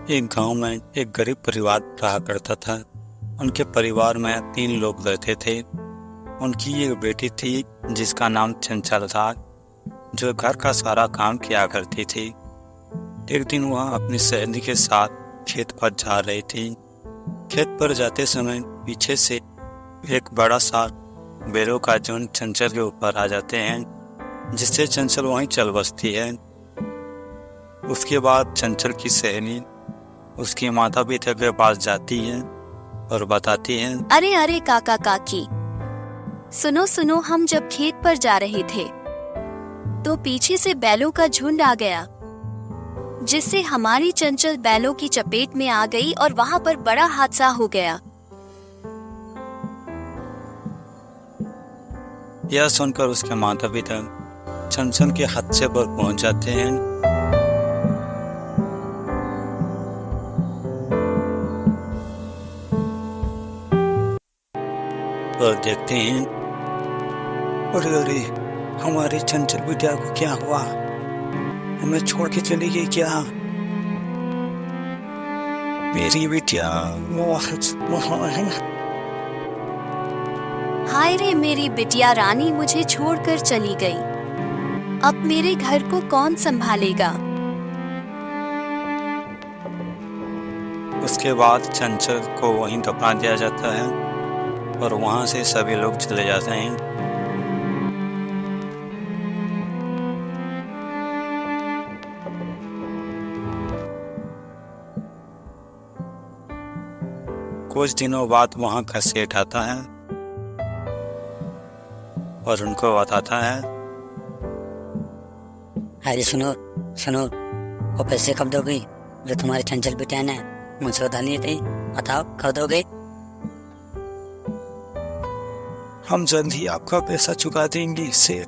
एक गांव में एक गरीब परिवार रहा करता था। उनके परिवार में 3 लोग रहते थे। उनकी एक बेटी थी जिसका नाम चंचल था, जो घर का सारा काम किया करती थी। एक दिन वह अपनी सहेली के साथ खेत पर जा रही थी। खेत पर जाते समय पीछे से एक बड़ा सा बैलों का झुंड चंचल के ऊपर आ जाते हैं, जिससे चंचल वहीं चल बसती है। उसके बाद चंचल की सहेली उसके माता पिता के पास जाती है और बताती है, अरे अरे काका काकी, सुनो सुनो, हम जब खेत पर जा रहे थे तो पीछे से बैलों का झुंड आ गया, जिससे हमारी चंचल बैलों की चपेट में आ गई और वहाँ पर बड़ा हादसा हो गया। यह सुनकर उसके माता पिता चंचल के हादसे पर पहुंच जाते हैं और देखते हैं, अरे अरे, हमारी चंचल बिटिया को क्या हुआ? हमें छोड़ के चली गई क्या? मेरी बिटिया वहाँ है। हाय रे, मेरी बिटिया रानी मुझे छोड़कर चली गई। अब मेरे घर को कौन संभालेगा? उसके बाद चंचल को वहीं दफना दिया जाता है और वहां से सभी लोग चले जाते हैं। कुछ दिनों बाद वहां का सेठ आता है और उनको बताता है, अरे सुनो सुनो, वो पैसे कब दोगे जो तुम्हारी चंचल बिटिया ने मुझसे उधार लिए थे? बताओ कब दोगे? हम जल्द ही आपका पैसा चुका देंगे सेठ।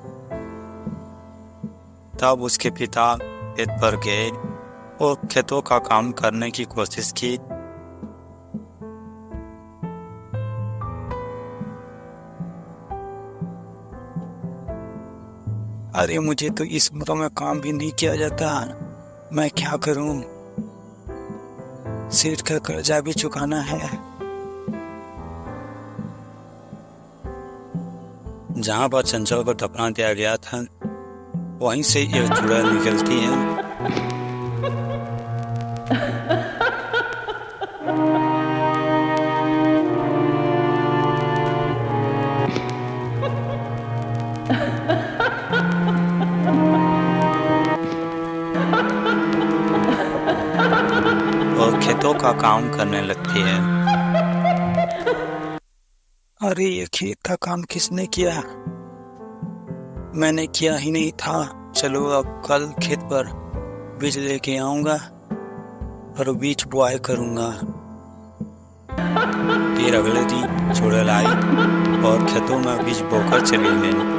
तब उसके पिता खेत पर गए और खेतों का काम करने की कोशिश की। अरे मुझे तो इस उम्र में काम भी नहीं किया जाता, मैं क्या करूं? सेठ का कर्जा भी चुकाना है। जहां पर चंचल को दफना दिया गया था, वहीं से एक चुड़ैल निकलती है और खेतों का काम करने लगती है। अरे ये खेत का काम किसने किया? मैंने किया ही नहीं था। चलो अब कल खेत पर बीज लेके आऊंगा और बीज बुआई करूंगा। फिर अगले दिन चुड़ैल आई और खेतों में बीज बोकर चली गई।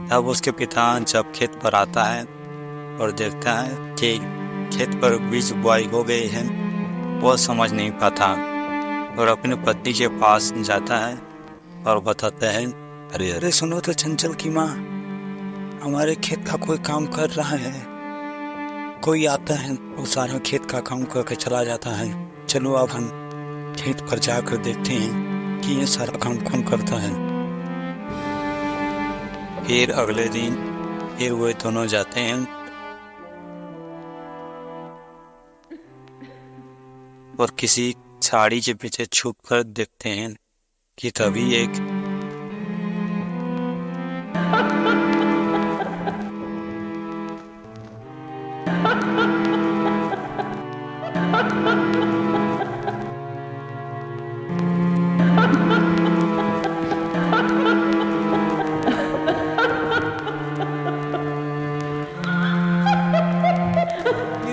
तब उसके पिता जब खेत पर आता है और देखता है कि खेत पर बीज बुआई हो गए हैं, वो समझ नहीं पाता और अपनी पत्नी के पास जाता है और बताता है, अरे अरे सुनो तो चंचल की माँ, हमारे खेत का कोई काम कर रहा है। कोई आता है, वो सारा खेत का काम करके चला जाता है। चलो अब हम खेत पर जाकर देखते हैं कि ये सारा काम कौन करता है। फिर अगले दिन फिर वो दोनों जाते हैं और किसी साड़ी के पीछे छुप कर देखते हैं कि तभी एक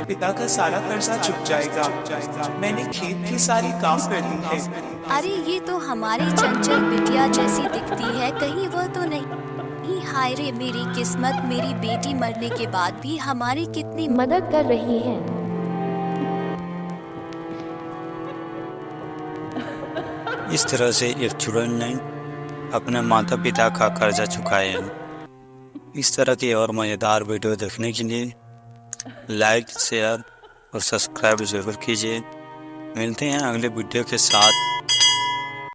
पिता का सारा कर्जा चुक जाएगा। मैंने खेत की सारी काम कर ली है। अरे ये तो हमारी चंचल बिटिया जैसी दिखती है, कहीं वह तो नहीं? हाय रे मेरी किस्मत, मेरी बेटी मरने के बाद भी हमारी कितनी मदद कर रही है। इस तरह से एक चुड़ैल ने अपने माता पिता का कर्जा चुकाया इस तरह की और मज़ेदार वीडियो देखने के लिए लाइक, शेयर और सब्सक्राइब जरूर कीजिए। मिलते हैं अगले वीडियो के साथ।